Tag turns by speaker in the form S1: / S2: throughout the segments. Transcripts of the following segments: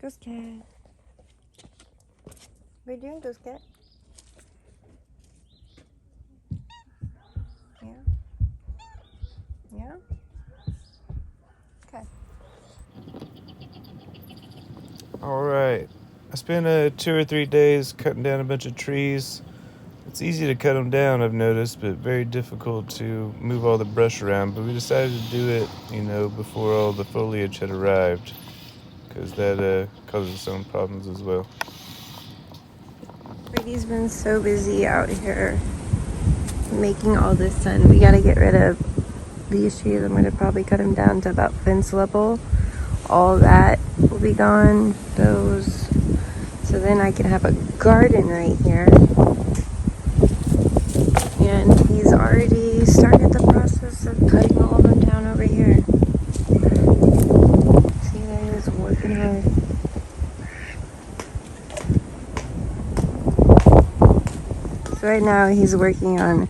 S1: Ghost cat. What are you doing, ghost cat? Yeah? Yeah? Okay.
S2: Alright. I spent 2 or 3 days cutting down a bunch of trees. It's easy to cut them down, I've noticed, but very difficult to move all the brush around. But we decided to do it, before all the foliage had arrived, because that causes its own problems as well.
S1: Brady's been so busy out here making all this sun. We gotta get rid of these trees. I'm gonna probably cut them down to about fence level. All that will be gone. Those. So then I can have a garden right here. And he's already started the process of cutting all of them down over here. See, there he is working hard. So right now he's working on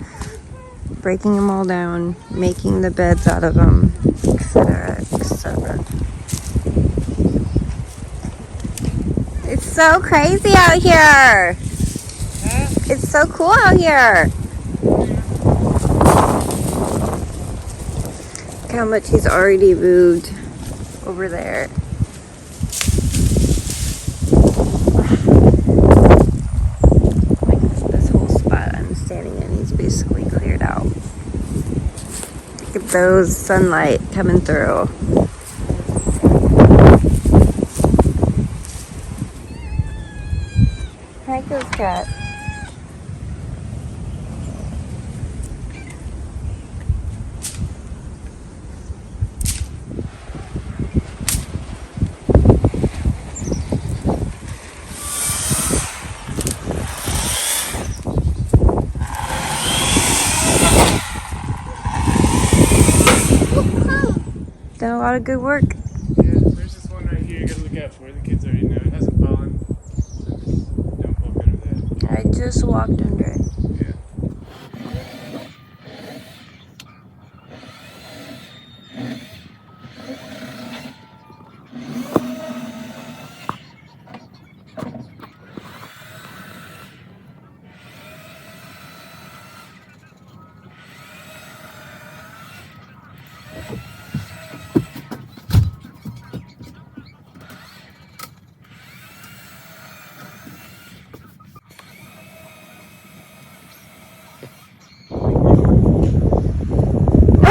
S1: breaking them all down, making the beds out of them, etc., etc. It's so crazy out here. It's so cool out here. Look how much he's already moved over there. Like this whole spot I'm standing in, he's basically cleared out. Look at those sunlight coming through. Hi, ghost cat. Done a lot of good work.
S2: Yeah, there's this one right here you gotta look out for. The kids already know it hasn't fallen. Don't walk under that.
S1: I just walked under it.
S2: Yeah.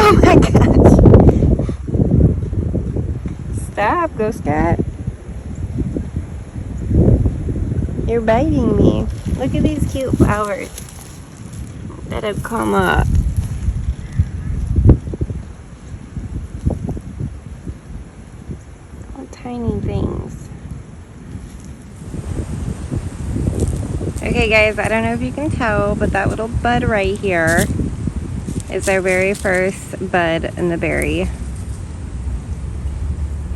S1: Oh my gosh. Stop, ghost cat. You're biting me. Look at these cute flowers that have come up. All tiny things. Okay guys, I don't know if you can tell, but that little bud right here is our very first bud in the berry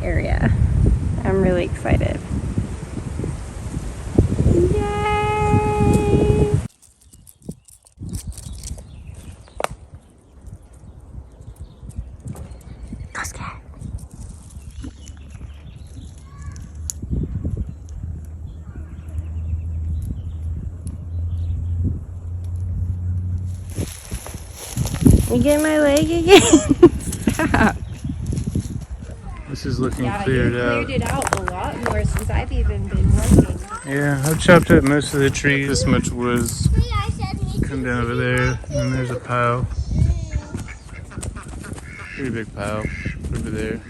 S1: area. I'm really excited. Yay! Ghost cat. You get my leg again? Stop.
S2: This is looking cleared out.
S1: Cleared it out a lot more since I've even been working.
S2: Yeah, I've chopped up most of the trees. This much was come down over there, and there's a pile. Pretty big pile over there.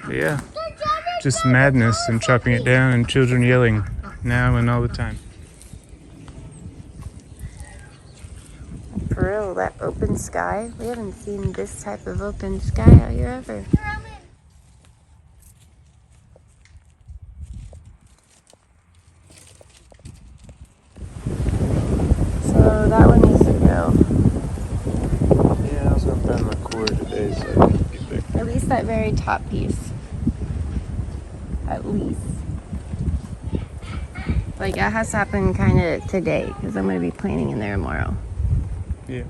S2: But yeah, just madness and chopping it down and children yelling now and all the time.
S1: For real, that open sky. We haven't seen this type of open sky out here ever. So that one needs to go.
S2: Yeah, I was gonna find my cord today, so I didn't get back.
S1: At least that very top piece. At least. Like, that has to happen kind of today, because I'm going to be planting in there tomorrow.
S2: Yeah.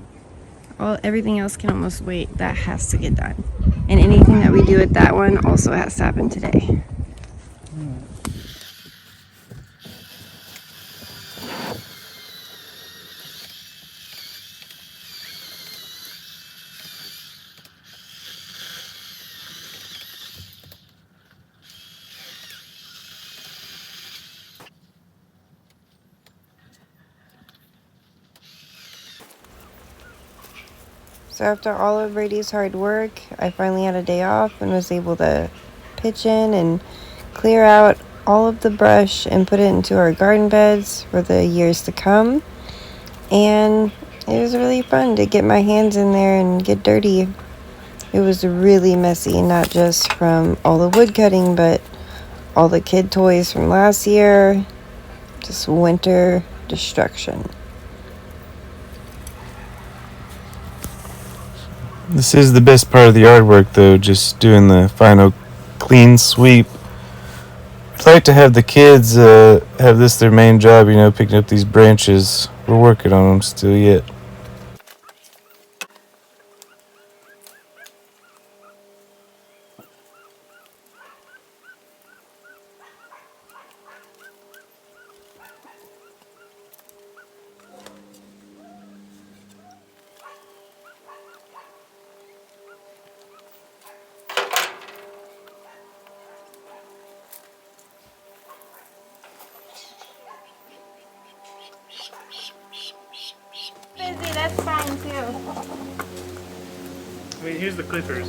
S1: Well, everything else can almost wait. That has to get done. And anything that we do with that one also has to happen today. So after all of Brady's hard work, I finally had a day off and was able to pitch in and clear out all of the brush and put it into our garden beds for the years to come. And it was really fun to get my hands in there and get dirty. It was really messy, not just from all the wood cutting, but all the kid toys from last year. Just winter destruction.
S2: This is the best part of the yard work, though, just doing the final clean sweep. I'd like to have the kids have this their main job, picking up these branches. We're working on them still yet.
S1: Busy, that's fine too.
S2: I mean, here's the clippers.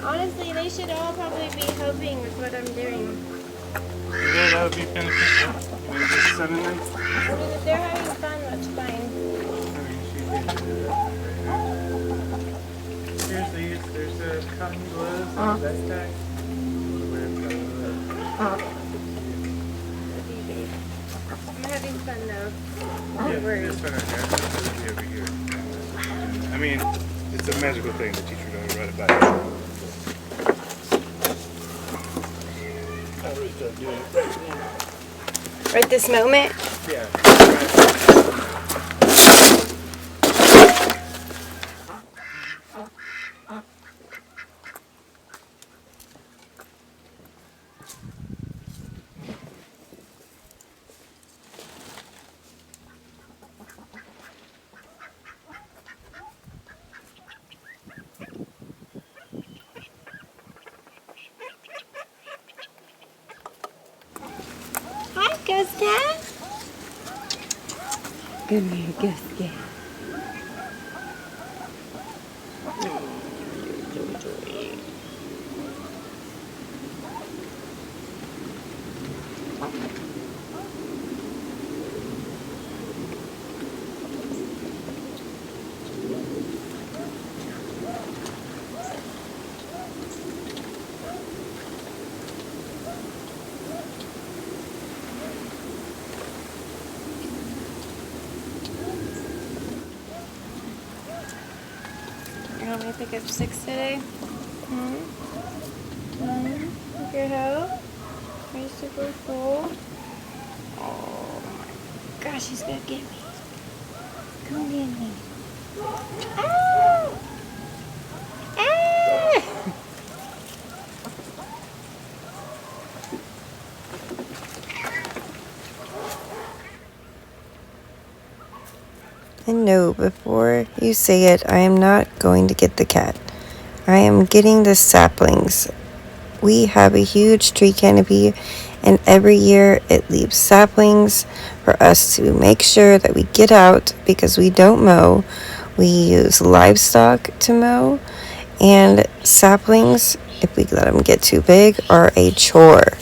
S1: Honestly, they should all probably be helping with what I'm doing.
S2: Yeah, that would be beneficial. Just sending them.
S1: I mean, if they're having fun, that's fine.
S2: Here's these. There's cotton gloves and a backpack.
S1: I'm having fun though.
S2: Yeah,
S1: Don't worry.
S2: this one right here. Over here. I mean, it's a magical thing. The teacher don't write about it. I really start doing it right now.
S1: Right this moment?
S2: Yeah.
S1: Hi, Ghost Cat. Come here, Ghost Cat. You want me to pick up 6 today? With your help? Are you super full? Oh my gosh, he's gonna get me. Come get me. Ah! Ah! And no, before you say it, I am not going to get the cat. I am getting the saplings. We have a huge tree canopy, and every year it leaves saplings for us to make sure that we get out because we don't mow. We use livestock to mow, and saplings, if we let them get too big, are a chore.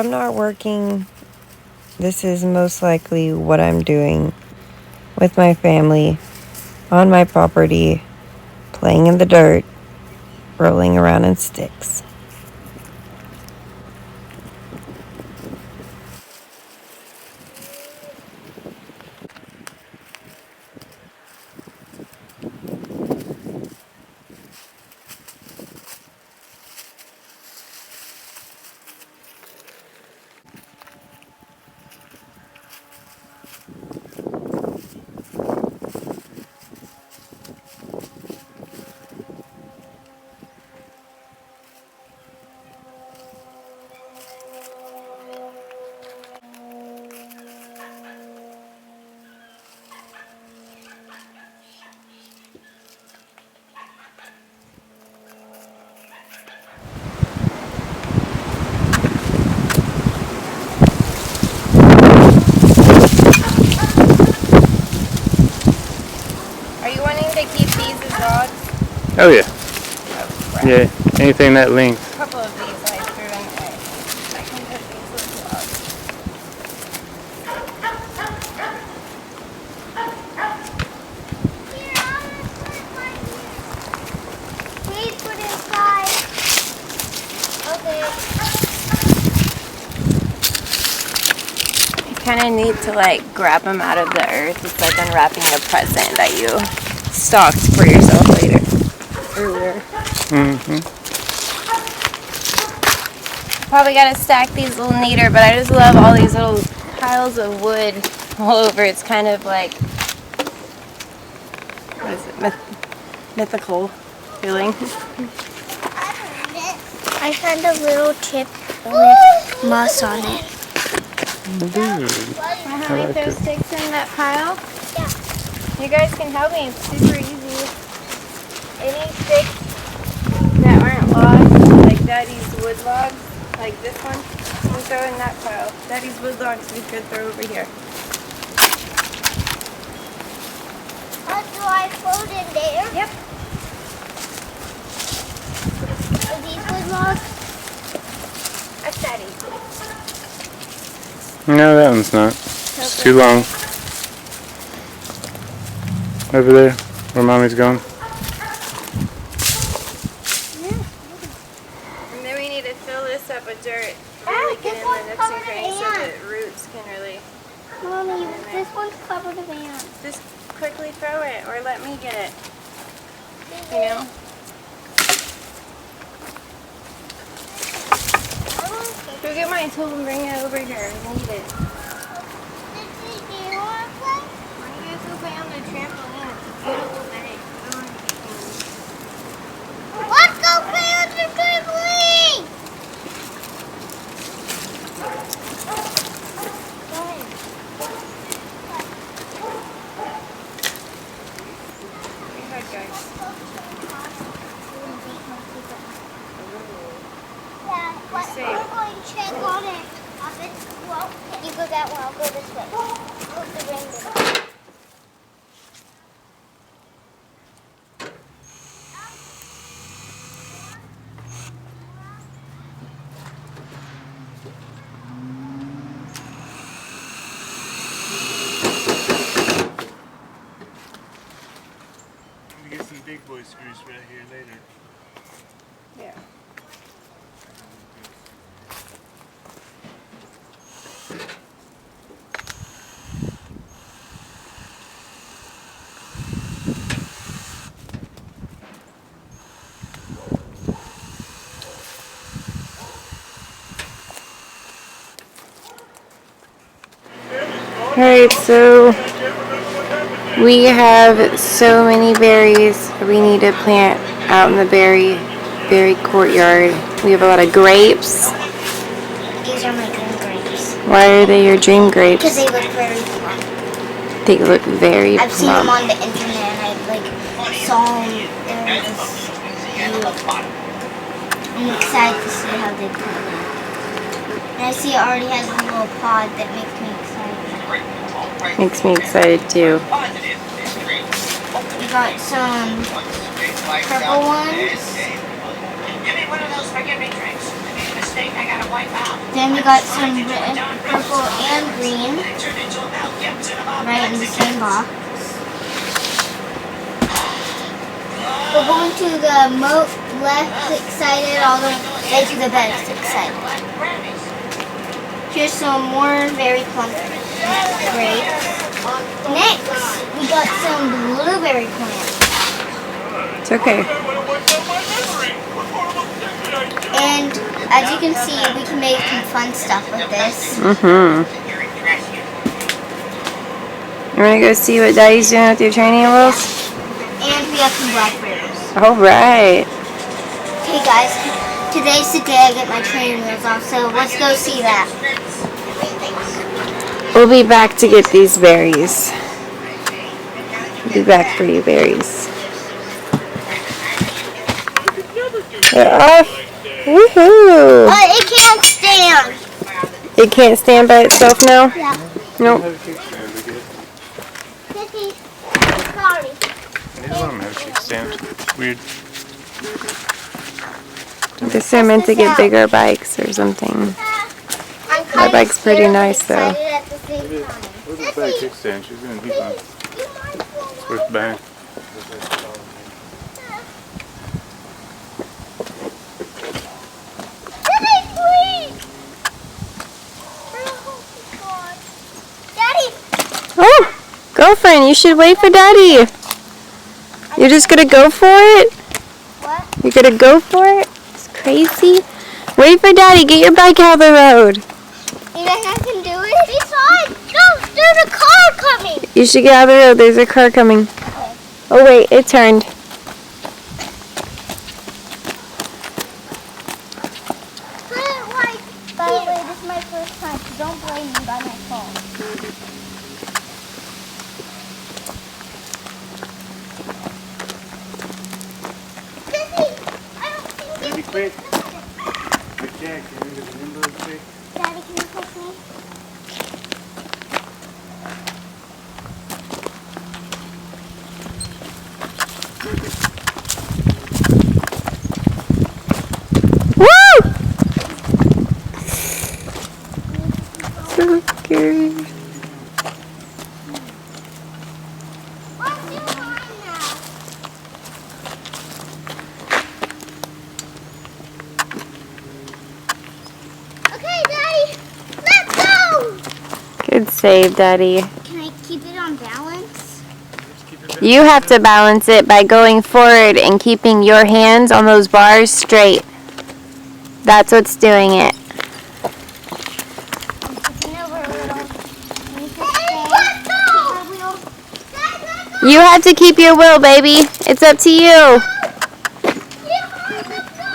S1: I'm not working, this is most likely what I'm doing with my family on my property, playing in the dirt, rolling around in sticks. Are you wanting to keep these as dogs?
S2: Oh yeah.
S1: Oh, crap.
S2: Yeah, anything that length.
S1: A couple of these I threw in there. I can put these with dogs.
S3: Please put inside. Okay.
S1: It's kind of neat to like grab them out of the earth. It's like unwrapping a present that you stocked for yourself later. Earlier. Probably gotta stack these a little neater, but I just love all these little piles of wood all over. It's kind of like, what is it, mythical feeling.
S3: I found a little chip with moss on it.
S2: Dude.
S1: Want to make those sticks in that pile?
S3: Yeah.
S1: You guys can help me. It's super easy. Any sticks that aren't logs, like Daddy's wood logs, like this one, we throw in that pile. Daddy's wood logs we could throw over here.
S3: Do I float in there?
S1: Yep.
S3: Are these wood logs?
S1: That's Daddy's.
S2: No, that one's not. It's too long. Over there, where Mommy's going.
S1: And then we need to fill this up with dirt. Really get in the nooks and crannies so that roots can really.
S3: Mommy, this one's covered in ants.
S1: Just quickly throw it or let me get it. You know? Go get my tool and bring it over here. I need it.
S3: Do you want to play?
S1: Why don't you guys go play on the trampoline? It's a beautiful day.
S3: Let's go play on the trampoline! Go ahead.
S1: Be hard, guys.
S3: Yeah, but
S1: safe.
S3: we're going to check on it. Well, you go that way, I'll go this way. Look, the rainbow.
S2: We get some big boy screws right here later.
S1: Yeah. Alright, so we have so many berries we need to plant out in the berry courtyard. We have a lot of grapes.
S3: These are my dream grapes.
S1: Why are they your dream grapes?
S3: Because they look very plump.
S1: They look very
S3: I've seen them
S1: plump.
S3: on the internet and I saw them. They're just beautiful. I'm excited to see how they come out. And I see it already has a little pod that makes me excited.
S1: Makes me excited too.
S3: We got some purple ones. Then we got some red, purple, and green right in the same box. We're going to the left excited all the way to the best excited. Here's some more very plump grapes. Next, we got some blueberry plants.
S1: It's okay.
S3: And as you can see, we can make some fun stuff with this.
S1: Mm-hmm. You want to go see what Daddy's doing with your training wheels?
S3: And we have some blackberries.
S1: All right.
S3: Okay guys, today's the day I get my training wheels off, so let's go see that.
S1: We'll be back to get these berries. We'll be back for you berries. They're off. Woohoo!
S3: But it can't stand.
S1: It can't stand by itself now?
S3: Yeah.
S1: Nope.
S3: Sissy, sorry.
S2: Neither one of them have a kickstand. It's weird.
S1: I guess they're meant to get bigger bikes or something. That bike's pretty nice though.
S2: Where's the bag kickstand? She's gonna keep on. Where's the bag?
S1: Oh! Girlfriend, you should wait for Daddy. You're just gonna go for it?
S3: What?
S1: You're gonna go for it? It's crazy. Wait for Daddy. Get your bike out of the road.
S3: You think I can do it? Besides, no, there's a car coming.
S1: You should get out of the road. There's a car coming.
S3: Okay.
S1: Oh wait, it turned.
S3: By the way, this is my first time, so don't blame me by my fault.
S2: Be quick. Quick, Jack. Can you get the number quick?
S3: Daddy, can you push me?
S1: Woo! So scary.
S3: What's your line now? Okay, Daddy, let's go!
S1: Good save, Daddy.
S3: Can I keep it on balance?
S1: You have to balance it by going forward and keeping your hands on those bars straight. That's what's doing it.
S3: I'm tipping over a little. Hey, let's go! Dad, let's go!
S1: You have to keep your will, baby. It's up to you.
S3: You have to go!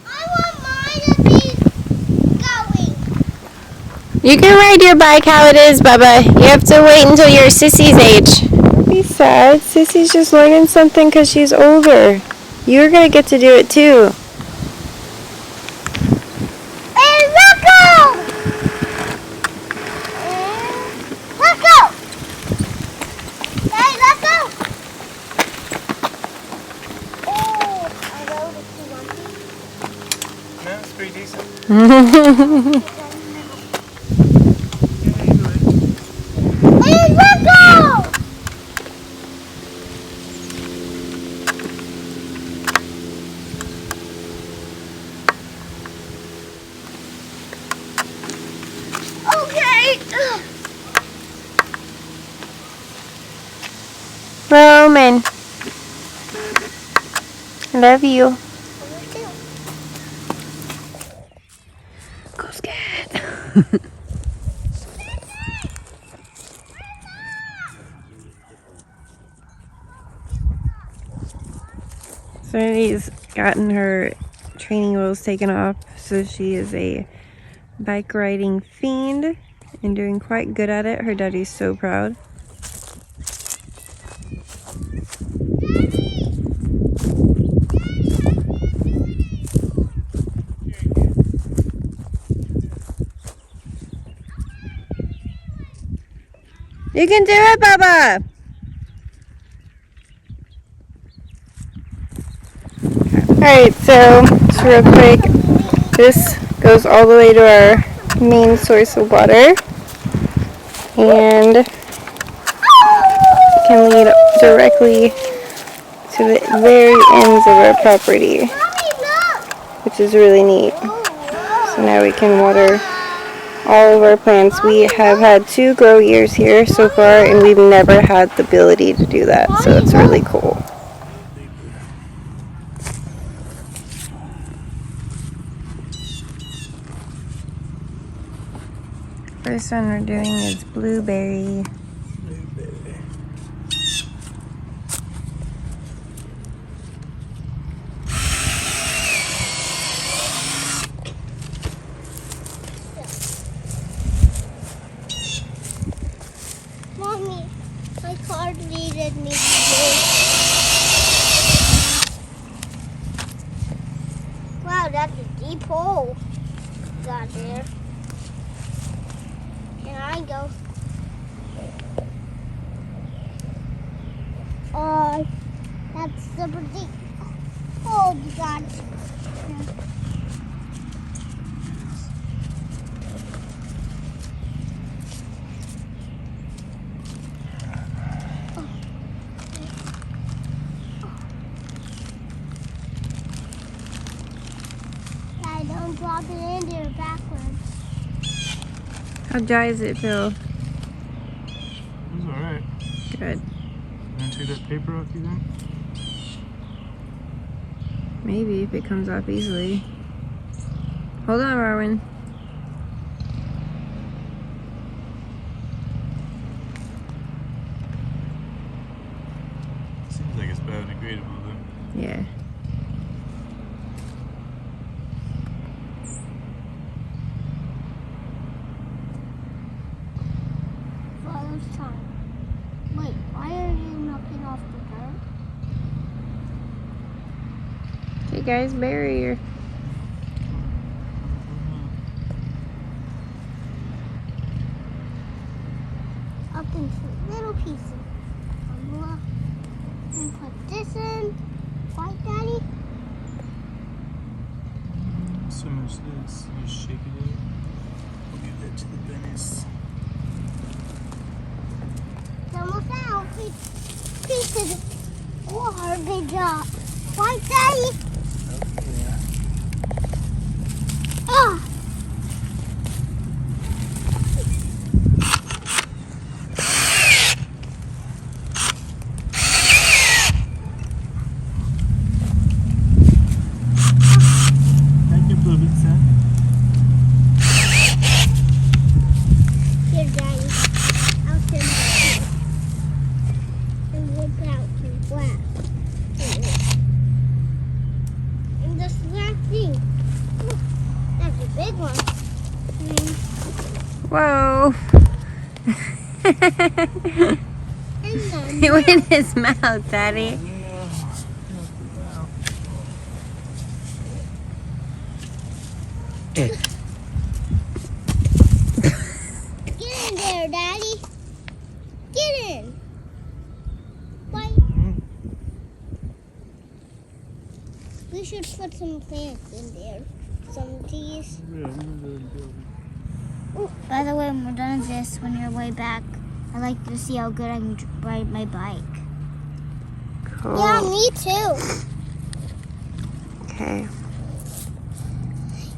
S3: I want mine to be going.
S1: You can ride your bike how it is, Bubba. You have to wait until you're Sissy's age. Don't be sad. Sissy's just learning something because she's older. You're going to get to do it too.
S3: And let go! Let go! Hey, let go! Oh, I rode it too lumpy.
S2: No, it's pretty decent.
S3: And let go! Okay.
S1: Roman. Love you. Go scat. Serenity's gotten her training wheels taken off, so she is a bike riding fiend and doing quite good at it. Her daddy's so proud. You can do it, Bubba! Alright, so just real quick, this goes all the way to our main source of water and can lead directly to the very ends of our property, which is really neat. So now we can water all of our plants. We have had 2 grow years here so far, and we've never had the ability to do that, so it's really cool. First one we're doing is blueberry.
S3: Mommy, my car needed me to do. Wow, that's a deep hole. Got there. Can I go? That's super deep. Oh, you got it. Yeah, don't drop it in there backwards.
S1: How dry is it, Phil?
S2: It's alright.
S1: Good.
S2: Can I take that paper off you then?
S1: Maybe if it comes off easily. Hold on, Marwin.
S2: Seems like it's biodegradable though.
S1: Yeah.
S3: First time. Wait, why are you knocking off the dirt?
S1: Okay, guys, barrier.
S3: Up into little pieces. And put this in. Right, Daddy?
S2: So much this. Just shake it out. I'll give that to the Bennis.
S3: It's almost out. Pieces of garbage up. Right, Daddy? Ah!
S2: Thank you, little bit, son.
S3: Here, Daddy. I'll send it here. And whip out some glass. And this black thing. Oh, that's a big one.
S1: Whoa. It went in his mouth, Daddy.
S3: Get in there, Daddy. Get in. Wait. We should put some plants in there. Some of these. By the way, when we're done with this, when you're way back, I like to see how good I can ride my bike.
S1: Cool.
S3: Yeah, me too.
S1: Okay.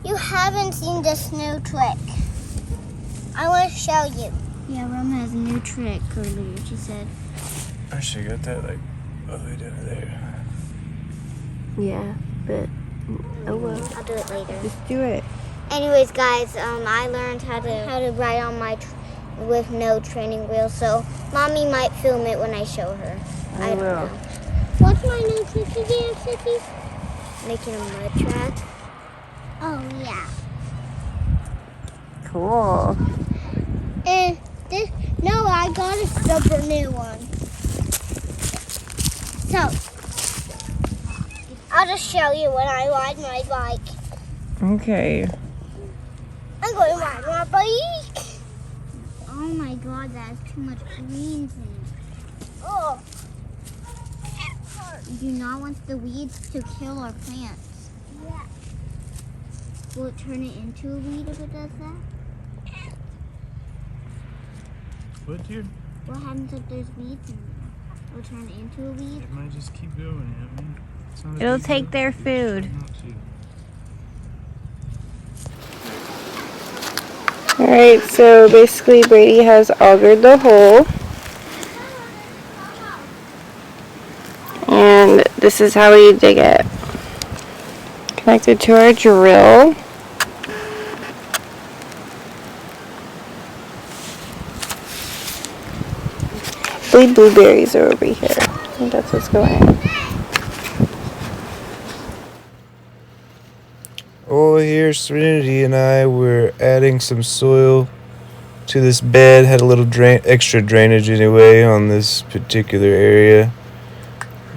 S3: You haven't seen this new trick. I want to show you. Yeah, Roma has a new trick earlier, she said.
S2: I should got that like all the way down to there.
S1: Yeah, but oh well.
S3: I'll do it later.
S1: Just do it.
S3: Anyways, guys, I learned how to ride on my with no training wheels, so Mommy might film it when I show her.
S1: I
S3: don't
S1: will.
S3: know. What's my new trick again, Sissy? Making a mud trap. Oh yeah.
S1: Cool.
S3: And this, no, I got a super new one. So, I'll just show you when I ride my bike.
S1: Okay.
S3: I'm going to ride my bike. Oh my God, that has too much greens in it. Oh, that hurt. We do not want the weeds to kill our plants. Yeah. Will it turn it into a weed if it does that?
S2: What, dear?
S3: What happens if there's weeds in there? Will it turn it into a weed?
S2: It might just keep going. I mean, it's not a
S1: It'll
S2: big
S1: take
S2: deal.
S1: their
S2: You just
S1: food.
S2: try not to.
S1: Alright, so basically Brady has augured the hole. And this is how we dig it. Connected to our drill. I believe blueberries are over here. I think that's what's going on.
S2: Oh, here Serenity and I were adding some soil to this bed. Had a little extra drainage anyway on this particular area.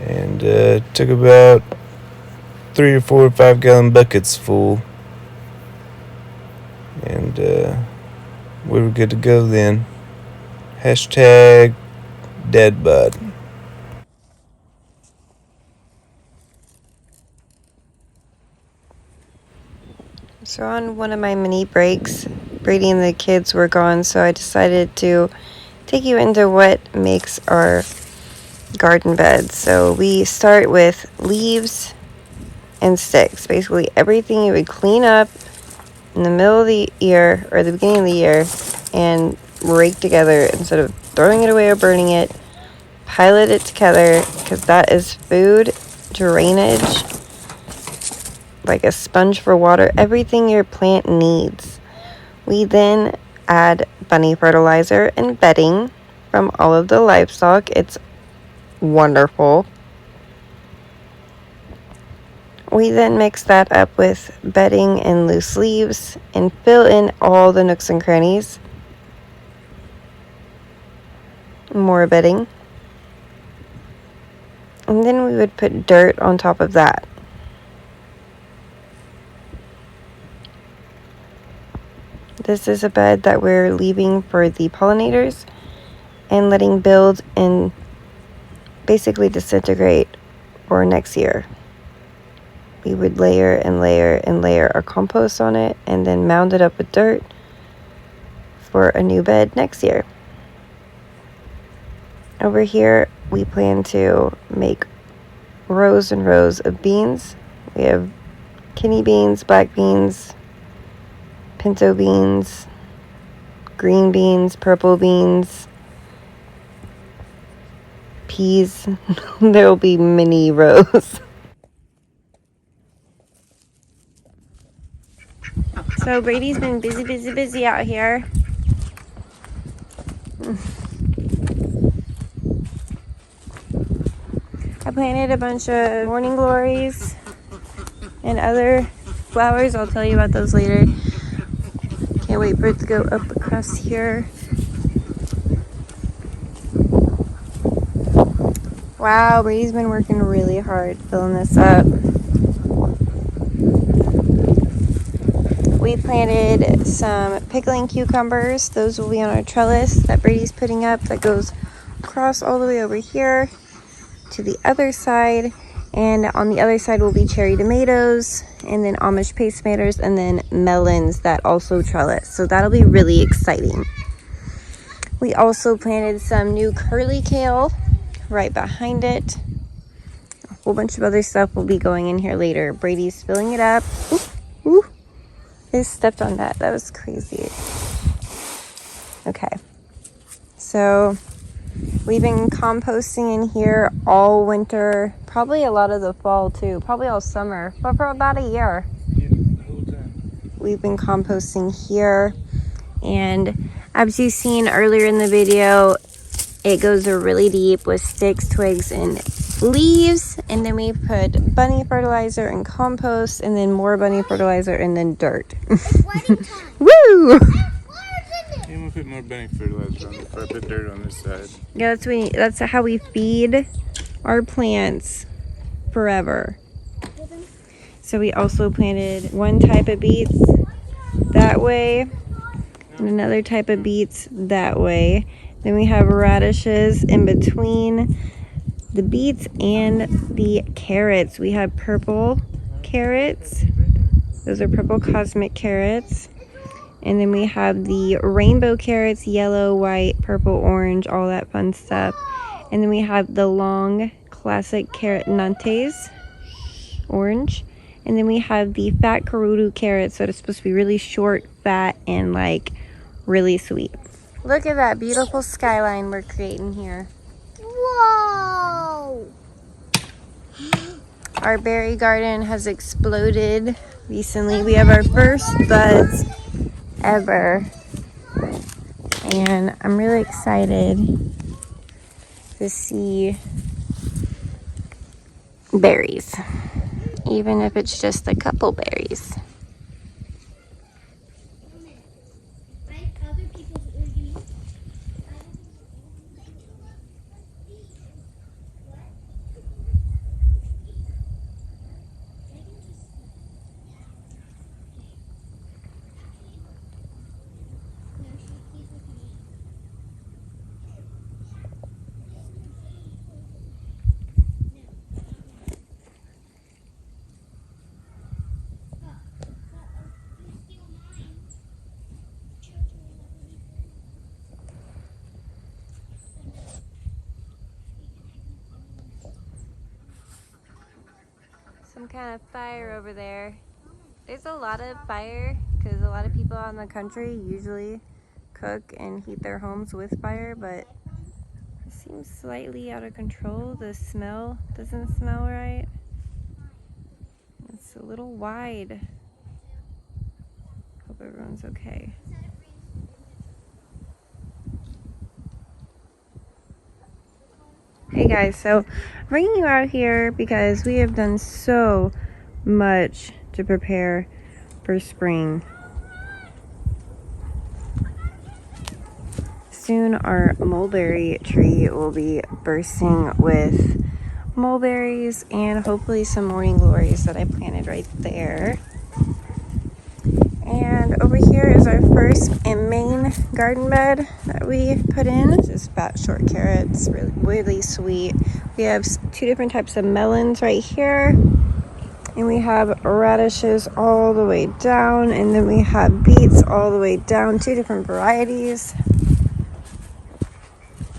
S2: And took about 3 or 4 or 5 gallon buckets full. And we were good to go then. Hashtag dead bud.
S1: So on one of my mini breaks, Brady and the kids were gone, so I decided to take you into what makes our garden bed. So we start with leaves and sticks. Basically everything you would clean up in the middle of the year or the beginning of the year and rake together instead of throwing it away or burning it. Pilot it together because that is food, drainage, like a sponge for water, everything your plant needs. We then add bunny fertilizer and bedding from all of the livestock. It's wonderful. We then mix that up with bedding and loose leaves and fill in all the nooks and crannies. More bedding. And then we would put dirt on top of that. This is a bed that we're leaving for the pollinators and letting build and basically disintegrate for next year. We would layer and layer and layer our compost on it and then mound it up with dirt for a new bed next year. Over here, we plan to make rows and rows of beans. We have kidney beans, black beans, pinto beans, green beans, purple beans, peas. There will be many rows. So Brady's been busy out here. I planted a bunch of morning glories and other flowers. I'll tell you about those later. Can't wait for it to go up across here. Wow, Brady's been working really hard filling this up. We planted some pickling cucumbers. Those will be on our trellis that Brady's putting up that goes across all the way over here to the other side. And on the other side will be cherry tomatoes and then Amish paste tomatoes and then melons that also trellis. So that'll be really exciting. We also planted some new curly kale right behind it. A whole bunch of other stuff will be going in here later. Brady's filling it up. Ooh, ooh. I stepped on that. That was crazy. Okay. So we've been composting in here all winter, probably a lot of the fall too, probably all summer, but for about a year.
S2: Yeah, the whole time.
S1: We've been composting here, and as you've seen earlier in the video, it goes really deep with sticks, twigs, and leaves, and then we put bunny fertilizer and compost, and then more bunny fertilizer, and then dirt. Woo!
S2: I'm gonna put more bunny fertilizer on it before I put dirt on this side.
S1: Yeah, that's how we feed our plants forever. So we also planted one type of beets that way and another type of beets that way. Then we have radishes in between the beets and the carrots. We have purple carrots. Those are purple cosmic carrots. And then we have the rainbow carrots, yellow, white, purple, orange, all that fun stuff. And then we have the long classic carrot nantes, orange. And then we have the fat karudu carrots, so it's supposed to be really short, fat, and like really sweet. Look at that beautiful skyline we're creating here.
S3: Whoa!
S1: Our berry garden has exploded recently. We have our first buds ever. And I'm really excited to see berries, even if it's just a couple berries. Some kind of fire over there. There's a lot of fire because a lot of people out in the country usually cook and heat their homes with fire, but it seems slightly out of control. The smell doesn't smell right. It's a little wide. Hope everyone's okay. Hey guys, so I'm bringing you out here because we have done so much to prepare for spring. Soon our mulberry tree will be bursting with mulberries and hopefully some morning glories that I planted right there. And over here is our first and main garden bed that we put in. This is fat short carrots, really sweet. We have 2 different types of melons right here. And we have radishes all the way down. And then we have beets all the way down, 2 different varieties.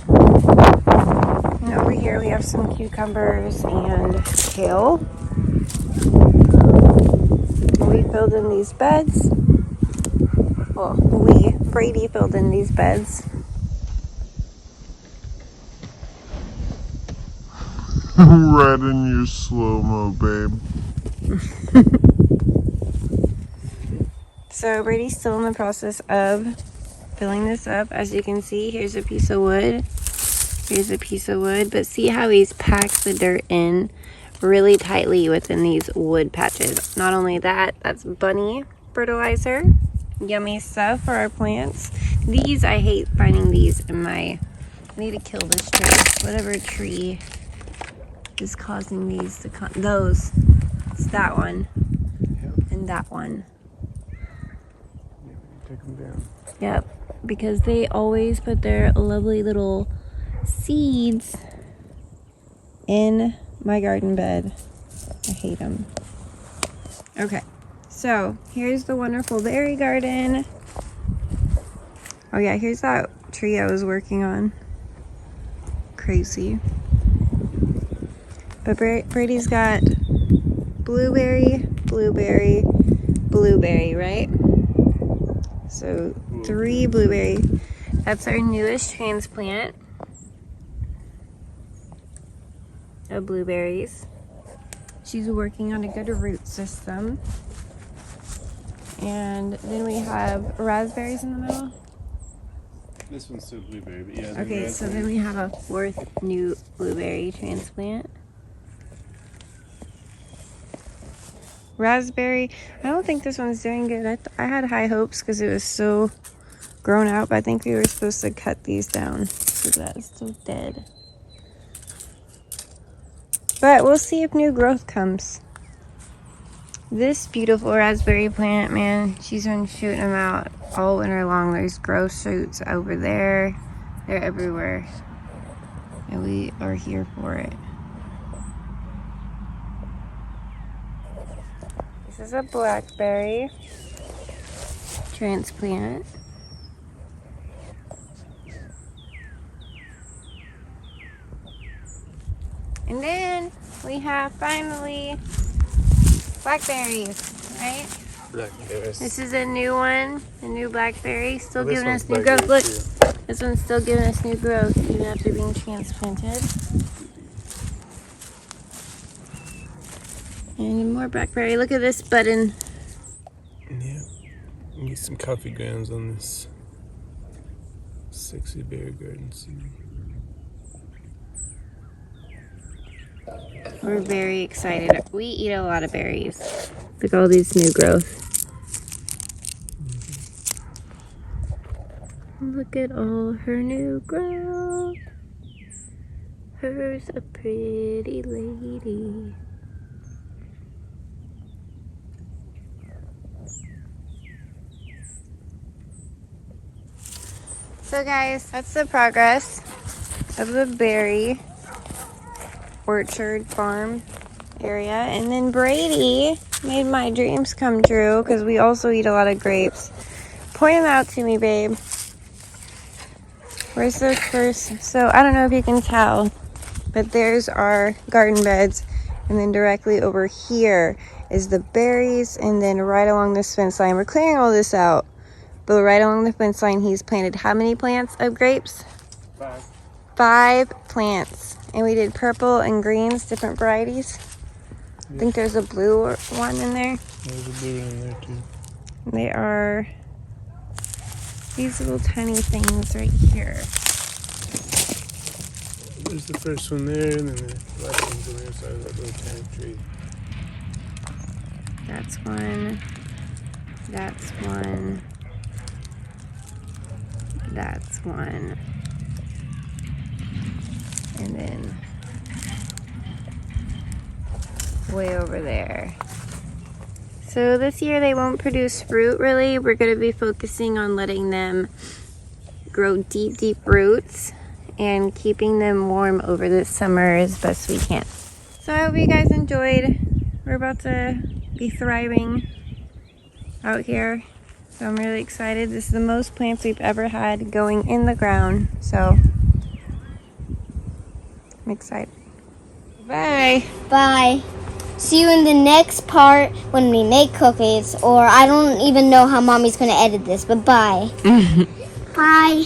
S1: And over here we have some cucumbers and kale. We filled in these beds. Well, Brady filled in these beds.
S4: Right in your slow-mo, babe.
S1: So Brady's still in the process of filling this up. As you can see, here's a piece of wood. Here's a piece of wood. But see how he's packed the dirt in really tightly within these wood patches. Not only that, that's bunny fertilizer. Yummy stuff for our plants. These, I hate finding these in my... I need to kill this tree. Whatever tree is causing these to come. Those. It's that one. And that one.
S2: Take them down.
S1: Yep. Because they always put their lovely little seeds in my garden bed. I hate them. Okay. So, here's the wonderful berry garden. Oh yeah, here's that tree I was working on. Crazy. But Brady's got blueberry, blueberry, blueberry, right? So 3 blueberry. That's our newest transplant of blueberries. She's working on a good root system. And then we have raspberries in the middle.
S2: This one's still blueberry, but yeah.
S1: Okay, so then we have a 4th new blueberry transplant. Raspberry, I don't think this one's doing good. I had high hopes because it was so grown out, but I think we were supposed to cut these down so that it's still dead. But we'll see if new growth comes. This beautiful raspberry plant, man, she's been shooting them out all winter long. There's growth shoots over there. They're everywhere. And we are here for it. This is a blackberry transplant. And then we have finally blackberries, right?
S2: Blackberries.
S1: This is a new one, a new blackberry, still
S2: This
S1: giving
S2: one's
S1: us new growth. Look,
S2: blackberry,
S1: this one's still giving us new growth even after being transplanted. And more blackberry. Look at this button.
S2: Yeah. Get some coffee grounds on this sexy berry garden scene.
S1: We're very excited. We eat a lot of berries. Look at all these new growth. Look at all her new growth. Her's a pretty lady. So guys, that's the progress of the berry orchard farm area. And then Brady made my dreams come true because we also eat a lot of grapes. Point them out to me, babe. Where's the first? So I don't know if you can tell, but there's our garden beds. And then directly over here is the berries. And then right along this fence line, we're clearing all this out. But right along the fence line, he's planted how many plants of grapes?
S2: 5.
S1: 5 plants. And we did purple and greens, different varieties. I think there's a blue one in there.
S2: There's a blue one in there too.
S1: They are these little tiny things right here.
S2: There's the first one there, and then the last one's on the other side of that little tiny tree.
S1: That's one. That's one. That's one. And then way over there. So this year they won't produce fruit really. We're going to be focusing on letting them grow deep, deep roots and keeping them warm over this summer as best we can. So I hope you guys enjoyed. We're about to be thriving out here. So I'm really excited. This is the most plants we've ever had going in the ground. So I'm excited. Bye.
S3: Bye. See you in the next part when we make cookies. Or I don't even know how mommy's going to edit this, but bye. Bye.